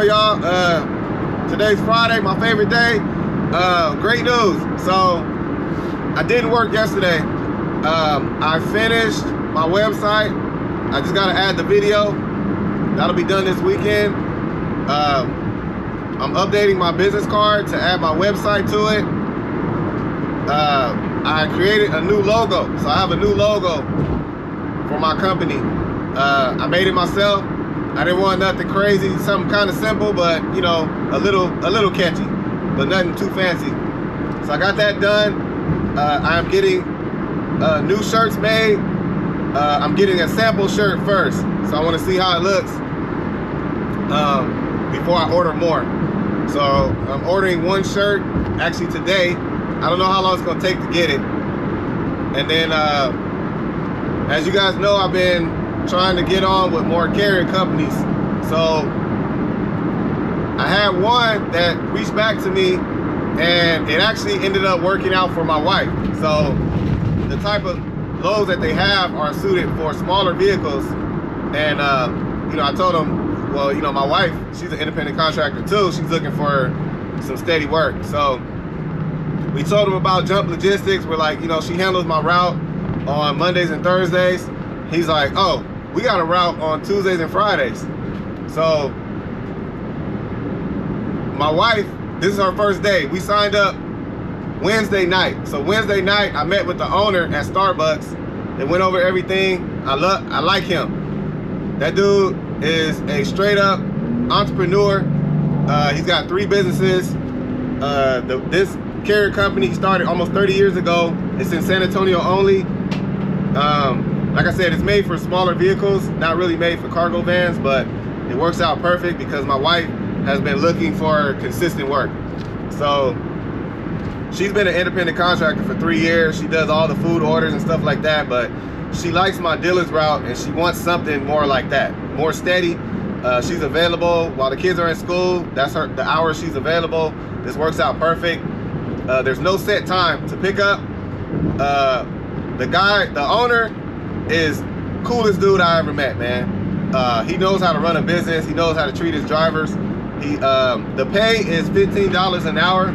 Y'all, today's Friday, my favorite day. Great news. So I didn't work yesterday. I finished my website. I just gotta add the video. That'll be done this weekend. I'm updating my business card to add my website to it. I created a new logo, so I have a new logo for my company. I made it myself. I didn't want nothing crazy, something kind of simple, but you know, a little catchy, but nothing too fancy. So I got that done. I'm getting new shirts made. I'm getting a sample shirt first, so I want to see how it looks before I order more. So I'm ordering one shirt actually today. I don't know how long it's gonna take to get it. And then, as you guys know, I've been trying to get on with more carrier companies. So I had one that reached back to me, and it actually ended up working out for my wife. So the type of loads that they have are suited for smaller vehicles. And you know, I told them, well, you know, my wife, she's an independent contractor too. She's looking for some steady work. So we told them about Jump Logistics. We're like, you know, she handles my route on Mondays and Thursdays. He's like, oh, we got a route on Tuesdays and Fridays. So my wife, this is her first day. We signed up Wednesday night. So Wednesday night, I met with the owner at Starbucks. They went over everything. I like him. That dude is a straight up entrepreneur. He's got 3 businesses. This carrier company started almost 30 years ago. It's in San Antonio only. Like I said, it's made for smaller vehicles, not really made for cargo vans, but it works out perfect because my wife has been looking for consistent work. So she's been an independent contractor for 3 years. She does all the food orders and stuff like that, but she likes my dealer's route and she wants something more like that, more steady. She's available while the kids are in school. That's the hours she's available. This works out perfect. There's no set time to pick up. The owner is coolest dude I ever met, man. He knows how to run a business. He knows how to treat his drivers. The pay is $15 an hour.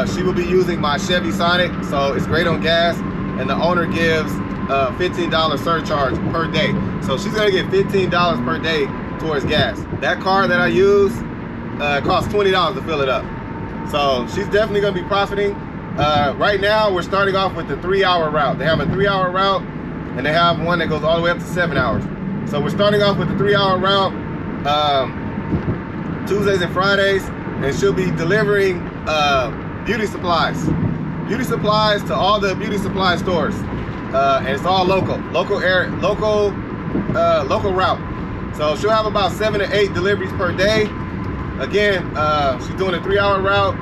She will be using my Chevy Sonic, so it's great on gas, and the owner gives $15 surcharge per day. So she's gonna get $15 per day towards gas. That car that I use costs $20 to fill it up. So she's definitely gonna be profiting. Right now, we're starting off with the 3-hour route. They have a 3-hour route, and they have one that goes all the way up to 7 hours. So we're starting off with the 3-hour route, Tuesdays and Fridays, and she'll be delivering beauty supplies to all the beauty supply stores, and it's all local route. So she'll have about 7 to 8 deliveries per day. Again, she's doing a 3-hour route.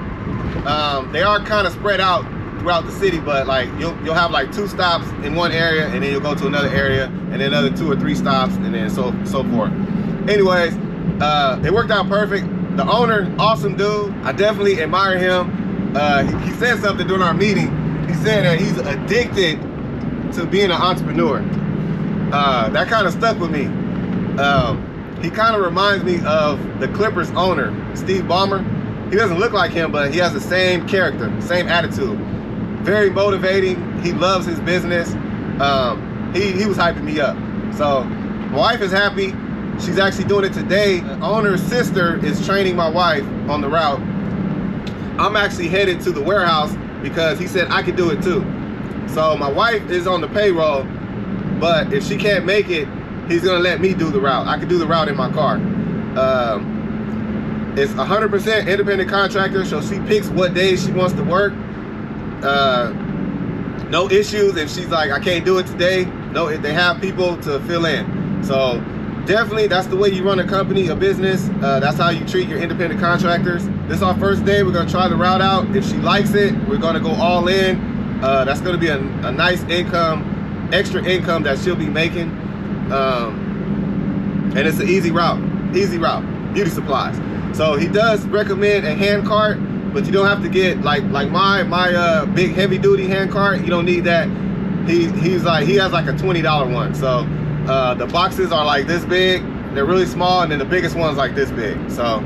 They are kind of spread out throughout the city, but like you'll have like 2 stops in one area, and then you'll go to another area, and then another 2 or 3 stops, and then so forth. Anyways, it worked out perfect. The owner, awesome dude. I definitely admire him. He said something during our meeting. He said that he's addicted to being an entrepreneur. That kind of stuck with me. He kind of reminds me of the Clippers owner, Steve Ballmer. He doesn't look like him, but he has the same character, same attitude. Very motivating. He loves his business. He was hyping me up. So my wife is happy. She's actually doing it today. The owner's sister is training my wife on the route. I'm actually headed to the warehouse because he said I could do it too. So my wife is on the payroll, but if she can't make it, he's gonna let me do the route. I can do the route in my car. It's 100% independent contractor, so she picks what days she wants to work. No issues if she's like, I can't do it today. No, they have people to fill in. So definitely, that's the way you run a company, a business. That's how you treat your independent contractors. This is our first day. We're gonna try the route out. If she likes it, we're gonna go all in. That's gonna be a nice income, extra income that she'll be making. and it's an easy route, beauty supplies. So he does recommend a hand cart, but you don't have to get like my big heavy duty hand cart. You don't need that. He has like a $20 one. So the boxes are like this big, they're really small, and then the biggest one's like this big. So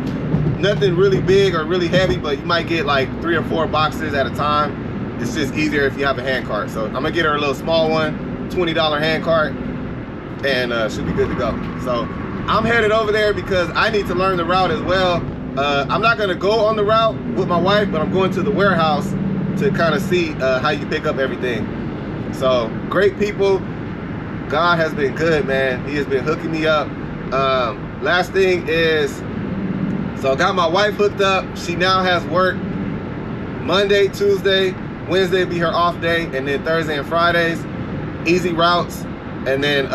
nothing really big or really heavy, but you might get like 3 or 4 boxes at a time. It's just easier if you have a hand cart. So I'm gonna get her a little small one, $20 hand cart, and she'll be good to go. So I'm headed over there because I need to learn the route as well. I'm not gonna go on the route with my wife, but I'm going to the warehouse to kind of see how you pick up everything. So great people. God has been good, man. He has been hooking me up. Last thing is, so I got my wife hooked up. She now has work Monday, Tuesday, Wednesday be her off day, and then Thursday and Fridays, easy routes. And then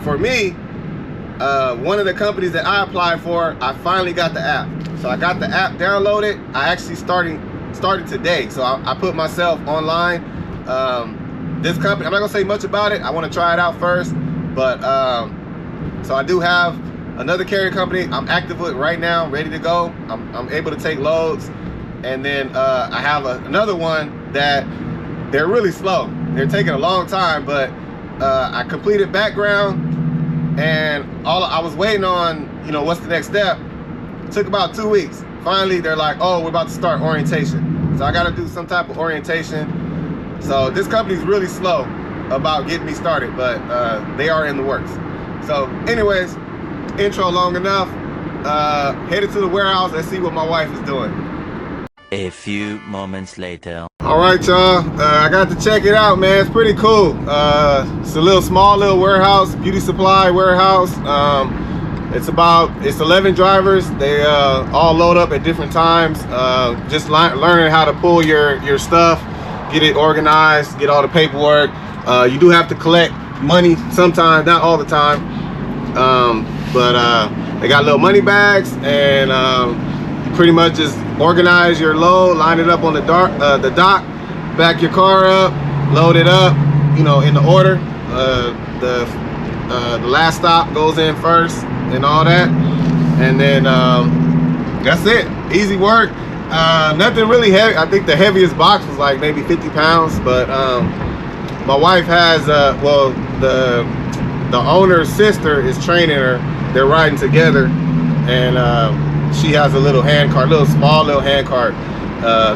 for me, one of the companies that I applied for, I finally got the app. So I got the app downloaded. I actually started today. So I put myself online. This company, I'm not gonna say much about it. I want to try it out first. But so I do have another carrier company I'm active with right now, ready to go. I'm able to take loads. And then I have another one that they're really slow. They're taking a long time, but I completed background, and I was waiting on, you know, what's the next step. It took about 2 weeks. Finally, they're like, oh, we're about to start orientation. So I got to do some type of orientation. So this company's really slow about getting me started, but they are in the works. So anyways, intro long enough. Headed to the warehouse and see what my wife is doing. A few moments later. All right, y'all. I got to check it out, man. It's pretty cool. It's a small little warehouse, beauty supply warehouse. It's 11 drivers. They all load up at different times. Just learning how to pull your stuff, get it organized, get all the paperwork. You do have to collect money sometimes, not all the time. But they got little money bags, and pretty much just organize your load, line it up on the dock, back your car up, load it up, you know, in the order. The last stop goes in first and all that, and then that's it. Easy work. Nothing really heavy. I think the heaviest box was like maybe 50 pounds, but my wife has well, the owner's sister is training her. They're riding together, and she has a little hand cart, small little hand cart.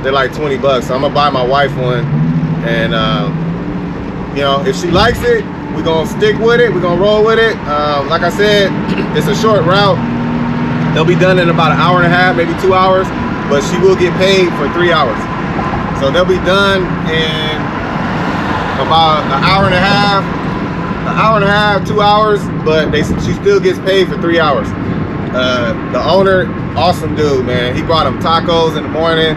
They're like 20 bucks. So I'm gonna buy my wife one, and you know, if she likes it, we're gonna stick with it. We're gonna roll with it. Like I said, it's a short route. They'll be done in about an hour and a half, maybe 2 hours, but she will get paid for 3 hours. So they'll be done in about an hour and a half, 2 hours, but she still gets paid for 3 hours. The owner, awesome dude, man. He brought him tacos in the morning.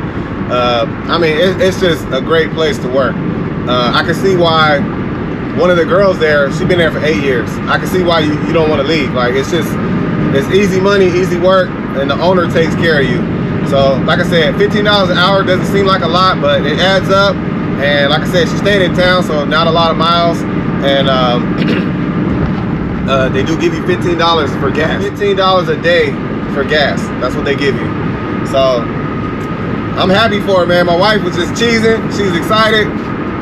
I mean, it's just a great place to work. I can see why one of the girls there, she's been there for 8 years. I can see why you don't want to leave. Like, it's easy money, easy work, and the owner takes care of you. So, like I said, $15 an hour doesn't seem like a lot, but it adds up. And like I said, she stayed in town, so not a lot of miles. And they do give you $15 for gas. $15 a day for gas. That's what they give you. So I'm happy for her, man. My wife was just cheesing. She's excited.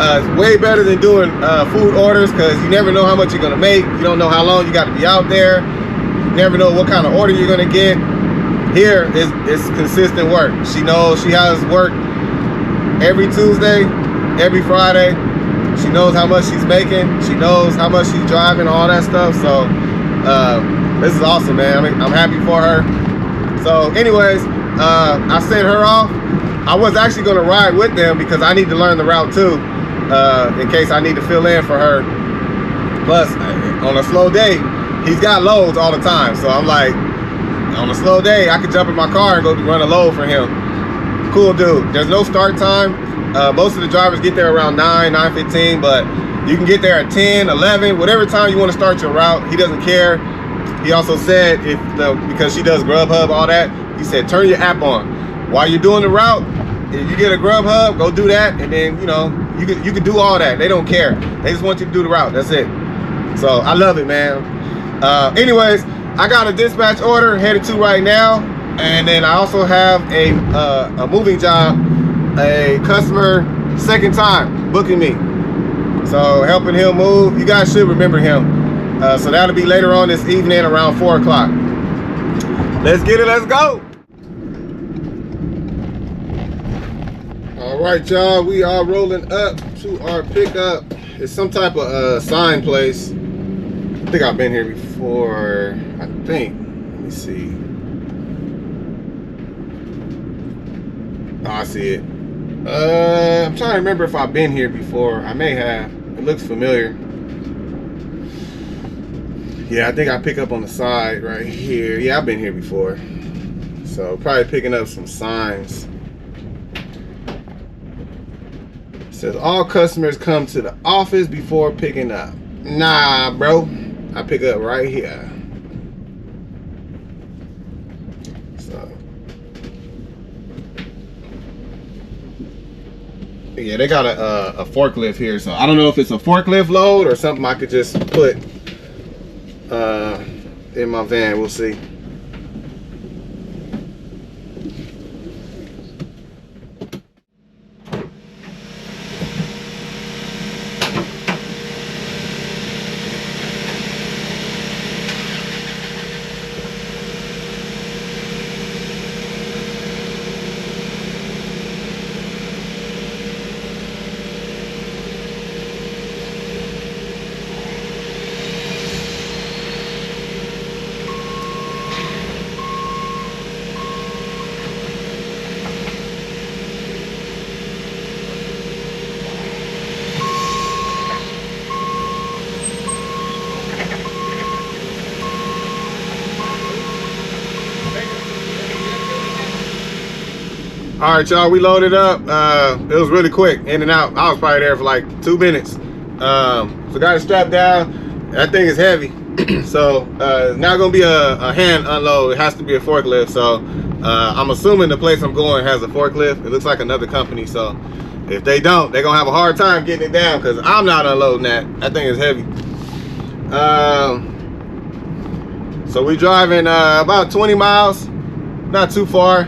It's way better than doing food orders, because you never know how much you're gonna make. You don't know how long you got to be out there. You never know what kind of order you're gonna get. Here it's consistent work. She knows she has work every Tuesday, every Friday. She knows how much she's making. She knows how much she's driving, all that stuff. So this is awesome, man. I'm happy for her. So anyways, I sent her off. I was actually gonna ride with them because I need to learn the route too, in case I need to fill in for her. Plus, on a slow day, he's got loads all the time. So I'm like, on a slow day, I could jump in my car and go run a load for him. Cool dude. There's no start time. Most of the drivers get there around 9:15, but you can get there at 10, 11, whatever time you want to start your route. He doesn't care. He also said, because she does Grubhub, all that, he said, turn your app on. While you're doing the route, if you get a Grubhub, go do that, and then, you know, you can do all that. They don't care. They just want you to do the route. That's it. So I love it, man. Anyways, I got a dispatch order headed to right now, and then I also have a moving job, a customer second time booking me, so helping him move. You guys should remember him. So that'll be later on this evening around 4 o'clock. Let's get it, let's go. All right, y'all, we are rolling up to our pickup. It's some type of sign place. I think I've been here before, I think. Let me see. Oh, I see it. I'm trying to remember if I've been here before. I may have. It looks familiar. Yeah, I think I pick up on the side right here. Yeah, I've been here before. So probably picking up some signs. It says all customers come to the office before picking up. Nah, bro. I pick up right here. So yeah, they got a forklift here. So I don't know if it's a forklift load or something I could just put in my van. We'll see. All right, y'all, we loaded up. It was really quick, in and out. I was probably there for like 2 minutes. So got it strapped down. That thing is heavy. So it's not gonna be a hand unload. It has to be a forklift. So I'm assuming the place I'm going has a forklift. It looks like another company. So if they don't, they're gonna have a hard time getting it down because I'm not unloading that. That thing is heavy. So we driving about 20 miles, not too far.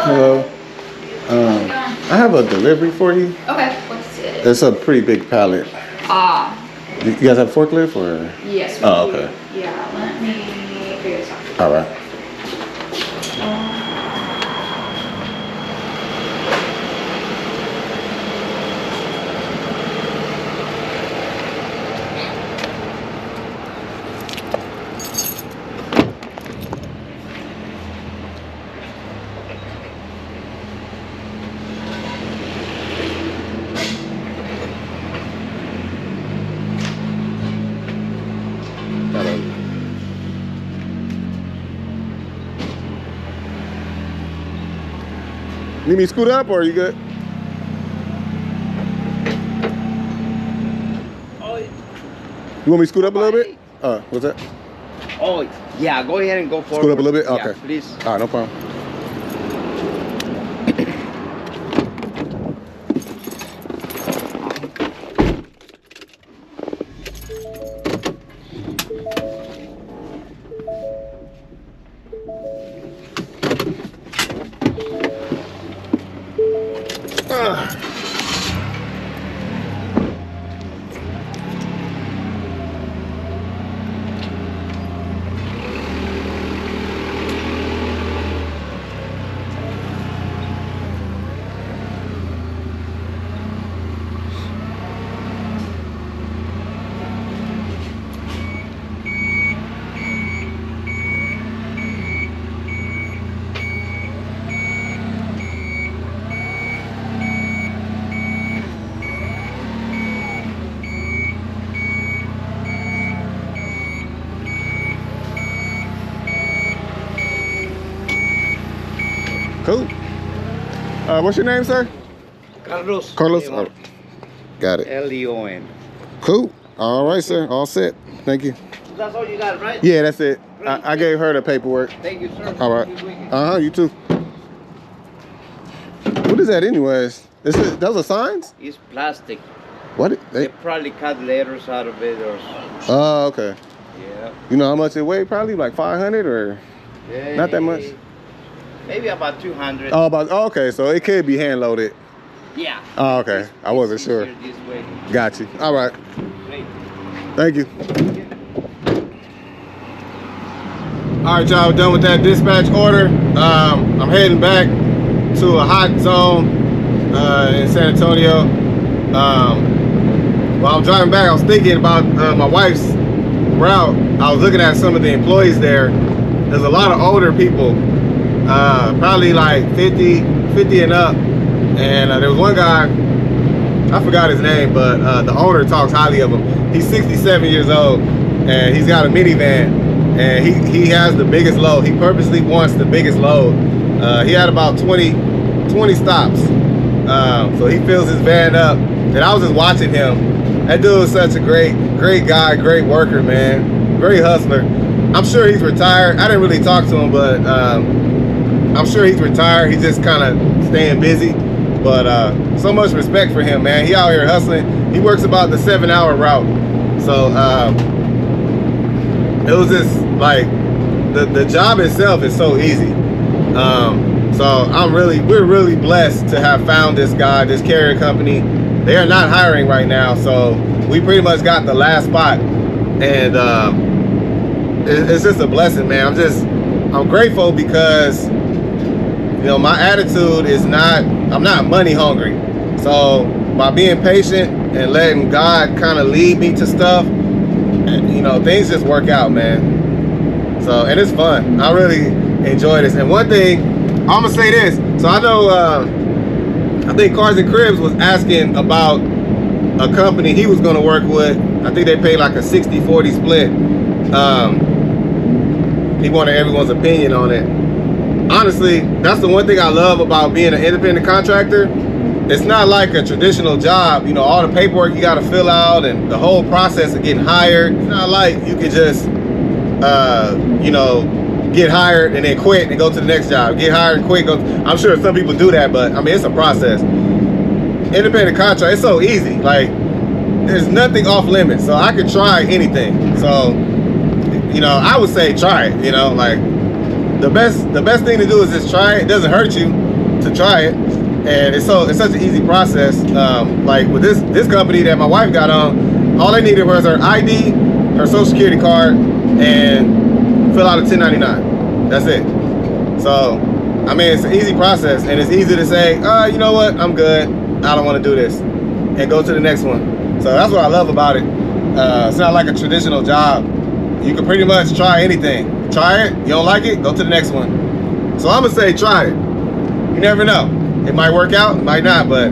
Hello. I have a delivery for you. Okay, what's it? It's a pretty big pallet. You guys have a forklift or? Yes. Oh, okay. Yeah, let me figure this out. All right. Need me to scoot up or are you good? Oh, you want me to scoot up a little bit? What's that? oh, yeah, go ahead and go forward. Scoot up a little bit? Yeah, Okay. please. All right, no problem. Cool. What's your name, sir? Carlos. Carlos. Oh, got it. Leon. Cool. All right, sir. All set. Thank you. that's all you got, right? Yeah, that's it. I gave her the paperwork. Thank you, sir. All right. Good weekend. You too. What is that anyways? Those are signs? It's plastic. What? They probably cut letters out of it or something. Oh, okay. Yeah. You know how much it weighed? Probably like 500 or not that much? Maybe about 200. Oh, okay. So it could be hand loaded. Yeah. Oh, okay. I wasn't sure. This way. Got you. All right. Great. Thank you. All right, y'all, done with that dispatch order. I'm heading back to a hot zone in San Antonio. While I'm driving back, I was thinking about my wife's route. I was looking at some of the employees there. There's a lot of older people, probably like 50 and up. And there was one guy, I forgot his name, but the owner talks highly of him. He's 67 years old, and he's got a minivan, and he has the biggest load. He purposely wants the biggest load. He had about 20 stops. So he fills his van up, and I was just watching him. That dude is such a great guy, great worker, man. Great hustler. I'm sure he's retired. I didn't really talk to him, but I'm sure he's retired. He's just kind of staying busy. But so much respect for him, man. He out here hustling. He works about the 7-hour route. So it was just like the job itself is so easy. So we're really blessed to have found this guy, this carrier company. They are not hiring right now, so we pretty much got the last spot, and it's just a blessing, man. I'm grateful because, you know, my attitude is I'm not money hungry. So by being patient and letting God kind of lead me to stuff, you know, things just work out, man. So, and it's fun. I really enjoy this. And one thing, I'm gonna say this. So I know, I think Cars and Cribs was asking about a company he was gonna work with. I think they paid like a 60-40 split. He wanted everyone's opinion on it. Honestly, that's the one thing I love about being an independent contractor. It's not like a traditional job, you know, all the paperwork you gotta fill out and the whole process of getting hired. It's not like you could just, you know, get hired and then quit and go to the next job. Get hired and quit. I'm sure some people do that, but I mean, it's a process. Independent contract, it's so easy. Like, there's nothing off limits, so I could try anything. So, you know, I would say try it. You know, like the best thing to do is just try it. It doesn't hurt you to try it, and it's such an easy process. Like with this company that my wife got on, all they needed was her ID, her social security card, and fill out a 1099. That's it. So, I mean, it's an easy process, and it's easy to say, you know what, I'm good. I don't want to do this, and go to the next one. So that's what I love about it. It's not like a traditional job. You can pretty much try anything. Try it, you don't like it, go to the next one. So I'm gonna say try it. You never know. It might work out, it might not, but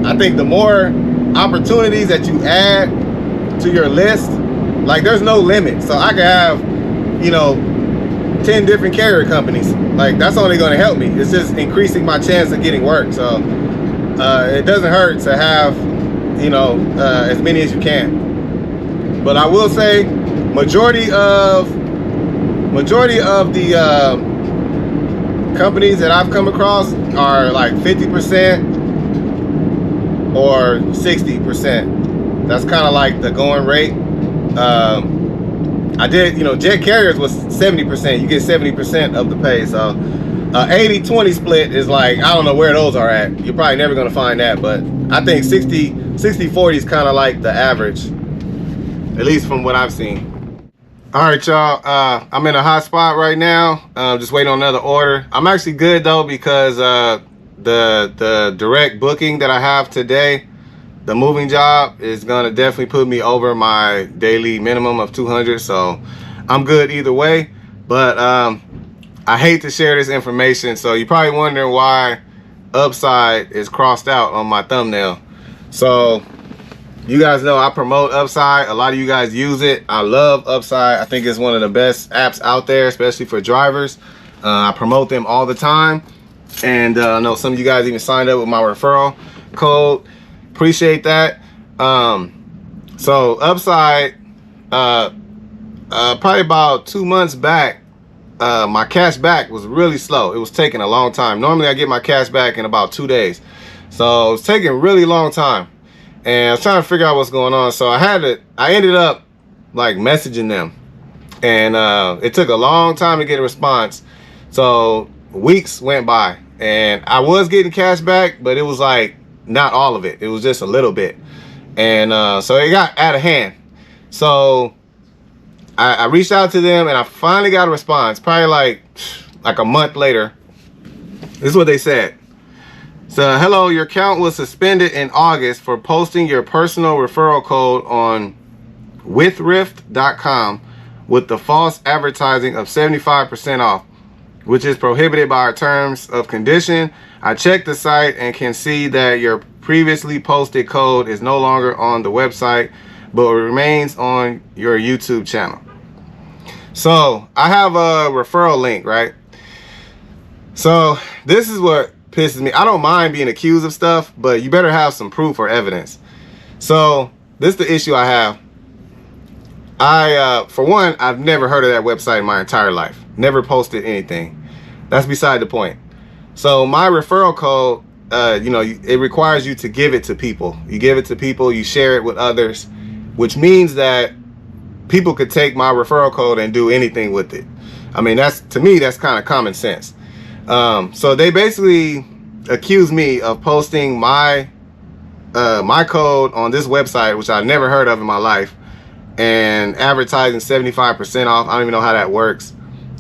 I think the more opportunities that you add to your list, like there's no limit. So I could have, you know, 10 different carrier companies. Like that's only gonna help me. It's just increasing my chance of getting work. So it doesn't hurt to have, you know, as many as you can. But I will say, majority of the companies that I've come across are like 50% or 60%. That's kind of like the going rate. I did, you know, jet carriers was 70%. You get 70% of the pay. So 80-20 split is like, I don't know where those are at. You're probably never going to find that, but I think 60-40 is kind of like the average, at least from what I've seen. All right, y'all, I'm in a hot spot right now. Just waiting on another order. I'm actually good though, because the direct booking that I have today, the moving job, is gonna definitely put me over my daily minimum of 200. So I'm good either way. But I hate to share this information. So you're probably wondering why Upside is crossed out on my thumbnail. So you guys know I promote Upside. A lot of you guys use it. I love Upside. I think it's one of the best apps out there, especially for drivers. I promote them all the time. And I know some of you guys even signed up with my referral code. Appreciate that. So Upside, probably about 2 months back, my cash back was really slow. It was taking a long time. Normally I get my cash back in about 2 days. So it was taking a really long time. And I was trying to figure out what's going on. So I ended up like messaging them. And it took a long time to get a response. So weeks went by. And I was getting cash back, but it was like not all of it. It was just a little bit. And so it got out of hand. So I reached out to them and I finally got a response, probably like a month later. This is what they said. So, hello, your account was suspended in August for posting your personal referral code on withrift.com with the false advertising of 75% off, which is prohibited by our terms of condition. I checked the site and can see that your previously posted code is no longer on the website, but remains on your YouTube channel. So I have a referral link, right? So this is what pisses me. I don't mind being accused of stuff, but you better have some proof or evidence. So this is the issue I have. For one, I've never heard of that website in my entire life. Never posted anything. That's beside the point. So my referral code, it requires you to give it to people. You give it to people, you share it with others, which means that people could take my referral code and do anything with it. I mean, to me, that's kind of common sense. So they basically accused me of posting my code on this website, which I never heard of in my life, and advertising 75% off. I don't even know how that works.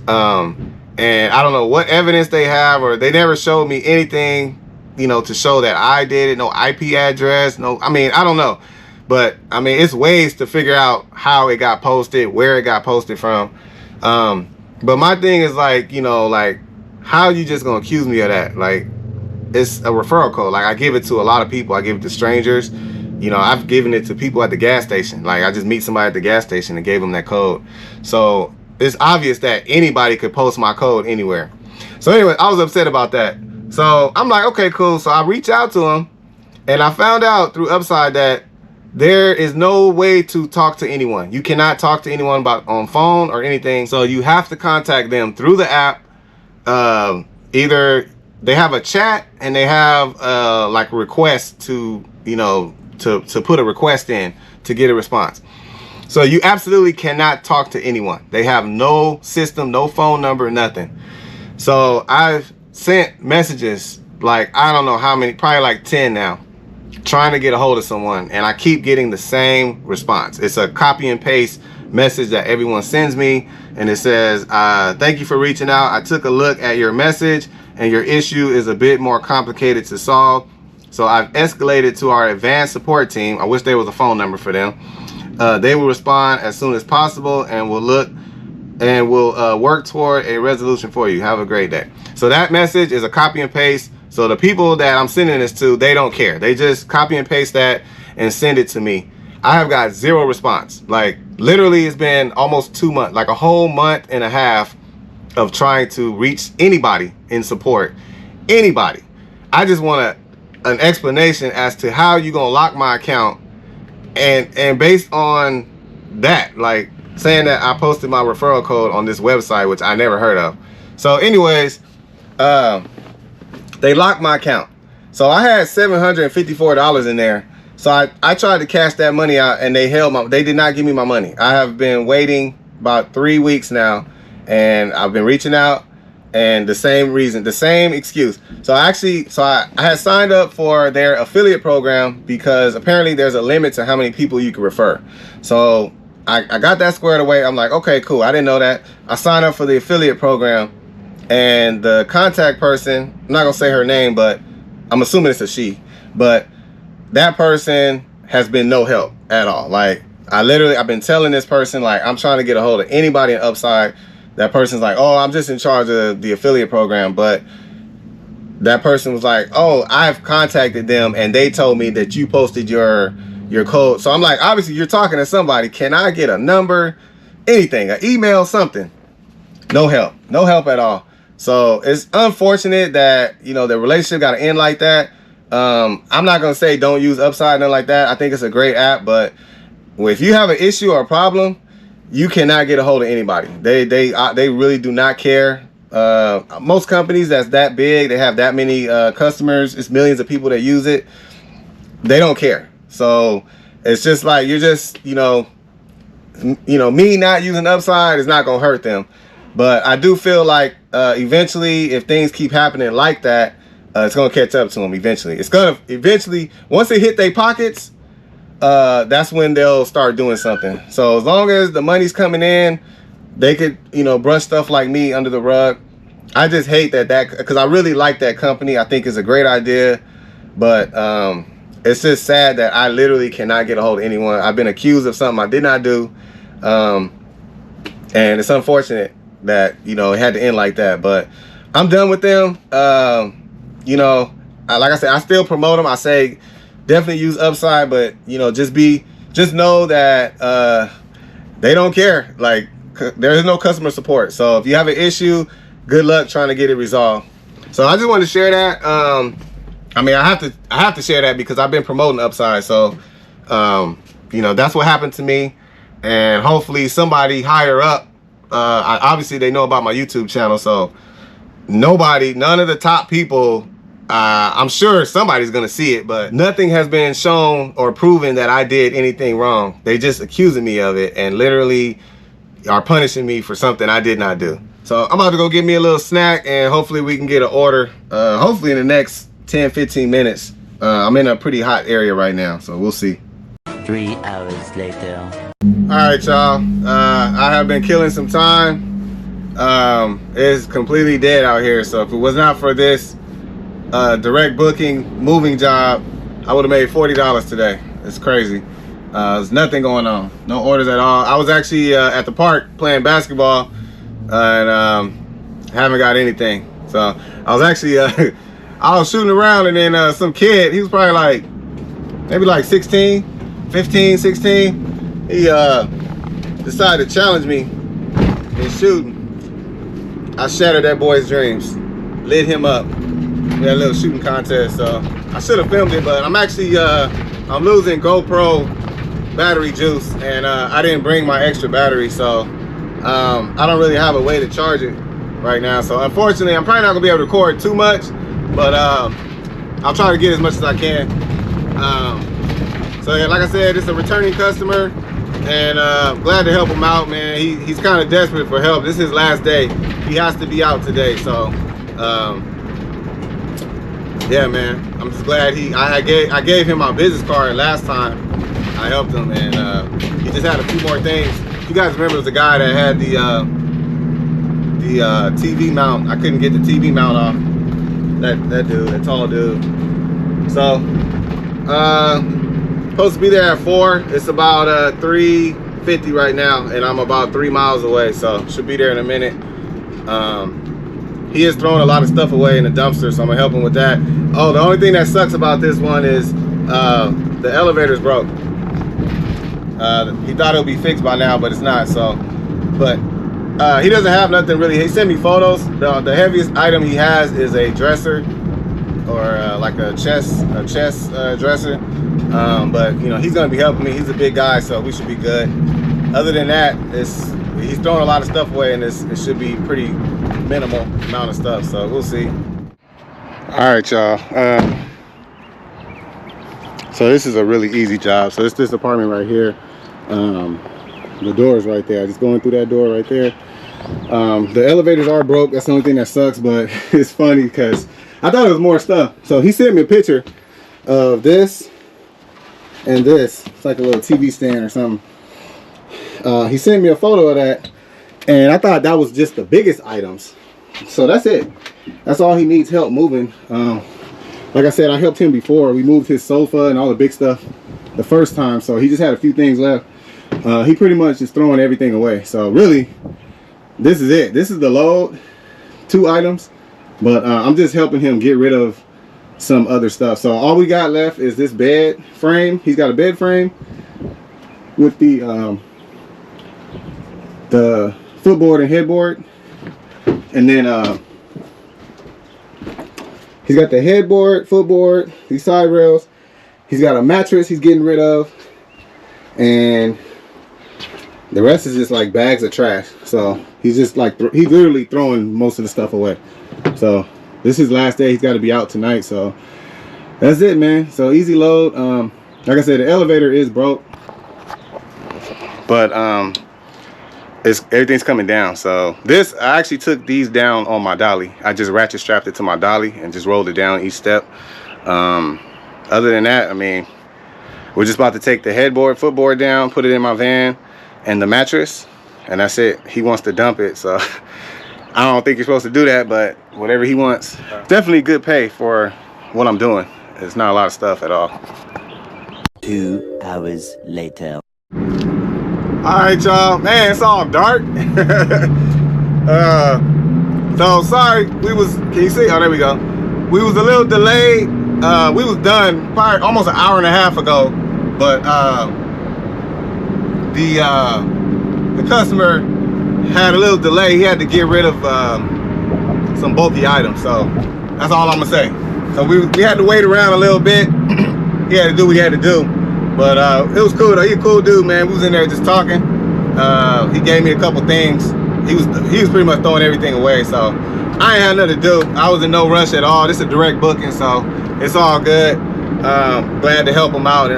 And I don't know what evidence they have, or they never showed me anything, to show that I did it. No IP address, I don't know. But I mean, it's ways to figure out how it got posted, where it got posted from. But my thing is how you just gonna accuse me of that? Like, it's a referral code. Like, I give it to a lot of people. I give it to strangers. I've given it to people at the gas station. Like, I just meet somebody at the gas station and gave them that code. So it's obvious that anybody could post my code anywhere. So anyway, I was upset about that. So I'm like, okay, cool. So I reached out to them, and I found out through Upside that there is no way to talk to anyone. You cannot talk to anyone on phone or anything. So you have to contact them through the app. Either they have a chat and they have like a request to put a request in to get a response. So you absolutely cannot talk to anyone. They have no system, no phone number, nothing. So I've sent messages, like, I don't know how many, probably like 10 now, trying to get a hold of someone, and I keep getting the same response. It's a copy and paste message that everyone sends me, and it says, thank you for reaching out. I took a look at your message, and your issue is a bit more complicated to solve. So I've escalated to our advanced support team. I wish there was a phone number for them. They will respond as soon as possible, and we'll work toward a resolution for you. Have a great day. So that message is a copy and paste. So the people that I'm sending this to, they don't care. They just copy and paste that and send it to me. I have got zero response. Like, literally, it's been almost 2 months, like a whole month and a half of trying to reach anybody in support. Anybody. I just want an explanation as to how you gonna lock my account, and based on that, like, saying that I posted my referral code on this website, which I never heard of. So anyways, they locked my account. So I had $754 in there. So I tried to cash that money out, and they did not give me my money. I have been waiting about 3 weeks now, and I've been reaching out, and the same reason, the same excuse. So I had signed up for their affiliate program because apparently there's a limit to how many people you can refer. So I got that squared away. I'm like, okay, cool. I didn't know that. I signed up for the affiliate program, and the contact person, I'm not gonna say her name, but I'm assuming it's a she, but that person has been no help at all. Like, I've been telling this person, like, I'm trying to get a hold of anybody in Upside. That person's like, oh, I'm just in charge of the affiliate program. But that person was like, oh, I've contacted them and they told me that you posted your code. So I'm like, obviously you're talking to somebody. Can I get a number, anything, an email, something? No help at all. So it's unfortunate that, the relationship got to end like that. I'm not going to say don't use Upside, nothing like that. I think it's a great app, but if you have an issue or a problem, you cannot get a hold of anybody. They really do not care. Most companies that's that big, they have that many customers, it's millions of people that use it, they don't care. So it's just like, you're just, you know, me not using Upside is not gonna hurt them. But I do feel like eventually, if things keep happening like that, it's gonna catch up to them eventually. It's gonna eventually, once they hit their pockets, that's when they'll start doing something. So as long as the money's coming in, they could, you know, brush stuff like me under the rug. I just hate that because I really like that company. I think it's a great idea, but it's just sad that I literally cannot get a hold of anyone. I've been accused of something I did not do, and it's unfortunate that, you know, it had to end like that. But I'm done with them. You know, like I said, I still promote them. I say definitely use Upside, but, you know, just know that they don't care. Like, there is no customer support. So if you have an issue, good luck trying to get it resolved. So I just wanted to share that. I mean, I have to share that because I've been promoting Upside. So you know, that's what happened to me, and hopefully somebody higher up, obviously they know about my YouTube channel, so none of the top people, I'm sure somebody's gonna see it, but nothing has been shown or proven that I did anything wrong. They just accusing me of it and literally are punishing me for something I did not do. So I'm about to go get me a little snack, and hopefully we can get an order, hopefully in the next 10-15 minutes. I'm in a pretty hot area right now, so we'll see. 3 hours later. All right, y'all. I have been killing some time. It's completely dead out here, so if it was not for this direct booking moving job, I would have made $40 today. It's crazy. There's nothing going on, no orders at all. I was actually at the park playing basketball, and haven't got anything. So I was actually I was shooting around, and then some kid, he was probably like maybe like 15, 16, he decided to challenge me in shooting. I shattered that boy's dreams, lit him up. We had a little shooting contest, so I should have filmed it, but I'm actually I'm losing GoPro battery juice, and I didn't bring my extra battery, so I don't really have a way to charge it right now. So unfortunately, I'm probably not gonna be able to record too much, but I'll try to get as much as I can. So yeah, like I said, it's a returning customer, and glad to help him out, man. He's kind of desperate for help. This is his last day. He has to be out today, so yeah, man. I'm just glad I gave him my business card last time I helped him, and he just had a few more things. You guys remember, it was the guy that had the TV mount. I couldn't get the TV mount off. That dude, that tall dude. So supposed to be there at 4. It's about 3:50 right now, and I'm about 3 miles away, so should be there in a minute. He is throwing a lot of stuff away in the dumpster, so I'm gonna help him with that. Oh, the only thing that sucks about this one is the elevator's broke. He thought it would be fixed by now, but it's not. So, but he doesn't have nothing really. He sent me photos. The heaviest item he has is a dresser, or like a chest dresser. But you know, he's gonna be helping me. He's a big guy, so we should be good. Other than that, he's throwing a lot of stuff away, and it should be pretty minimal amount of stuff. So we'll see. All right, y'all. So this is a really easy job. So it's this apartment right here. The door is right there. Just going through that door right there. The elevators are broke. That's the only thing that sucks, but it's funny because I thought it was more stuff. So he sent me a picture of this and this. It's like a little TV stand or something. He sent me a photo of that, and I thought that was just the biggest items. So that's it. That's all he needs help moving. Like I said, I helped him before. We moved his sofa and all the big stuff the first time, so he just had a few things left. He pretty much is throwing everything away. So really, this is it. This is the load, 2 items, but I'm just helping him get rid of some other stuff. So all we got left is this bed frame. He's got a bed frame with the footboard and headboard, and then he's got the headboard, footboard, these side rails. He's got a mattress he's getting rid of, and The rest is just like bags of trash. So he's just like he's literally throwing most of the stuff away. So this is his last day. He's got to be out tonight. So that's it, man. So easy load. Like I said, the elevator is broke, but everything's coming down. So this, I actually took these down on my dolly. I just ratchet strapped it to my dolly and just rolled it down each step. Other than that, I mean, we're just about to take the headboard, footboard down, put it in my van, and the mattress, and that's it. He wants to dump it, so I don't think you're supposed to do that, but whatever he wants. Definitely good pay for what I'm doing. It's not a lot of stuff at all. 2 hours later. All right, y'all. Man, it's all dark. So sorry, can you see? Oh, there we go. We was a little delayed. We was done probably almost an hour and a half ago, but the customer had a little delay. He had to get rid of some bulky items, so that's all I'm gonna say. So we had to wait around a little bit. He had to do what he had to do, but it was cool though. He a cool dude, man. We was in there just talking. He gave me a couple things. He was pretty much throwing everything away, so I ain't had nothing to do. I was in no rush at all. This is a direct booking, so it's all good. Glad to help him out.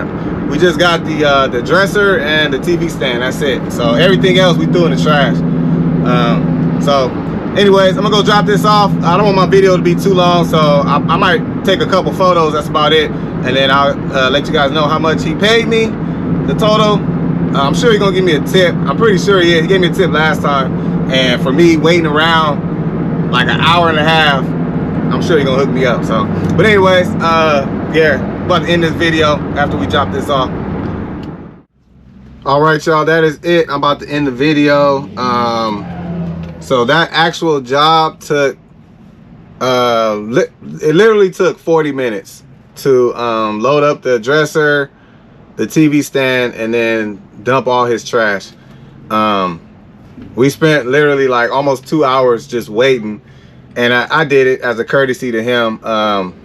We just got the dresser and the TV stand. That's it. So everything else we threw in the trash. So anyways, I'm gonna go drop this off. I don't want my video to be too long, so I might take a couple photos. That's about it, and then I'll let you guys know how much he paid me, the total. I'm sure he's gonna give me a tip. I'm pretty sure he is. He gave me a tip last time, and for me waiting around like an hour and a half, I'm sure he's gonna hook me up. So, but anyways, yeah, about to end this video after we drop this off. All right, y'all, that is it. I'm about to end the video. So that actual job took it literally took 40 minutes to load up the dresser, the TV stand, and then dump all his trash. We spent literally like almost 2 hours just waiting, and I did it as a courtesy to him.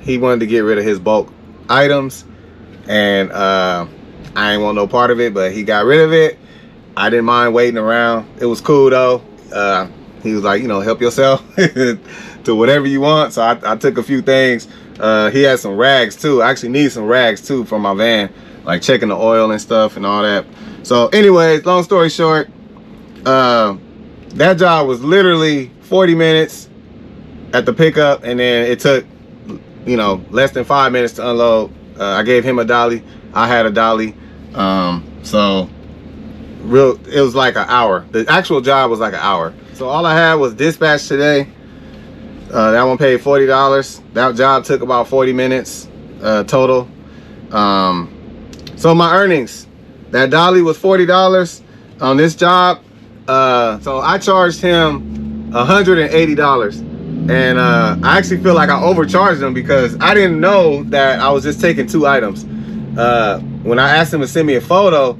He wanted to get rid of his bulk items, and I ain't want no part of it, but he got rid of it. I didn't mind waiting around. It was cool though. He was like, you know, help yourself to whatever you want. So I took a few things. He had some rags too. I actually need some rags too from my van, like checking the oil and stuff and all that. So anyways, long story short, that job was literally 40 minutes at the pickup, and then it took, you know, less than 5 minutes to unload. I gave him a dolly. I had a dolly. So it was like an hour. The actual job was like an hour. So all I had was dispatch today. That one paid $40. That job took about 40 minutes total. So my earnings, that dolly was $40 on this job. So I charged him $180. And I actually feel like I overcharged him because I didn't know that I was just taking 2 items. When I asked him to send me a photo,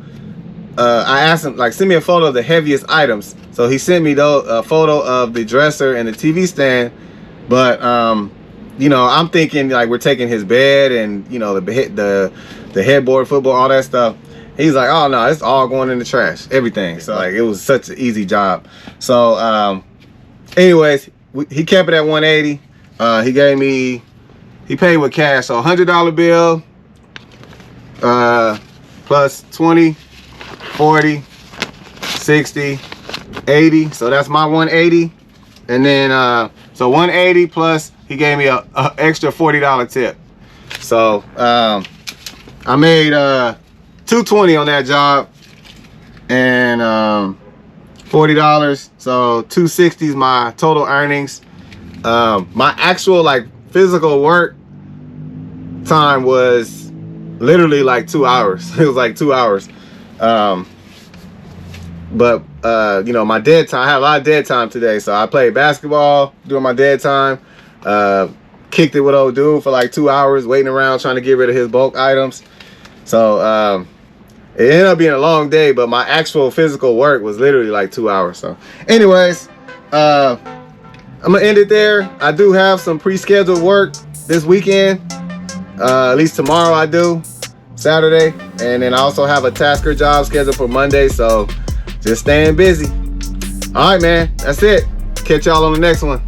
I asked him, like, send me a photo of the heaviest items. So he sent me a photo of the dresser and the TV stand. But you know, I'm thinking like we're taking his bed and, you know, the headboard, football, all that stuff. He's like, oh no, it's all going in the trash, everything. So like, it was such an easy job. So anyways, he kept it at 180. He paid with cash, so $100 bill plus 20, 40, 60, 80. So that's my 180. And then so 180 plus he gave me a extra $40 tip. So I made $220 on that job, and $40. So $260 is my total earnings. My actual like physical work time was literally like 2 hours. It was like 2 hours. But you know, my dead time, I had a lot of dead time today. So I played basketball during my dead time. Kicked it with old dude for like 2 hours, waiting around trying to get rid of his bulk items. So it ended up being a long day, but my actual physical work was literally like 2 hours. So anyways, I'm gonna end it there. I do have some pre-scheduled work this weekend. At least tomorrow I do, Saturday. And then I also have a tasker job scheduled for Monday. So Just staying busy. All right, man. That's it. Catch y'all on the next one.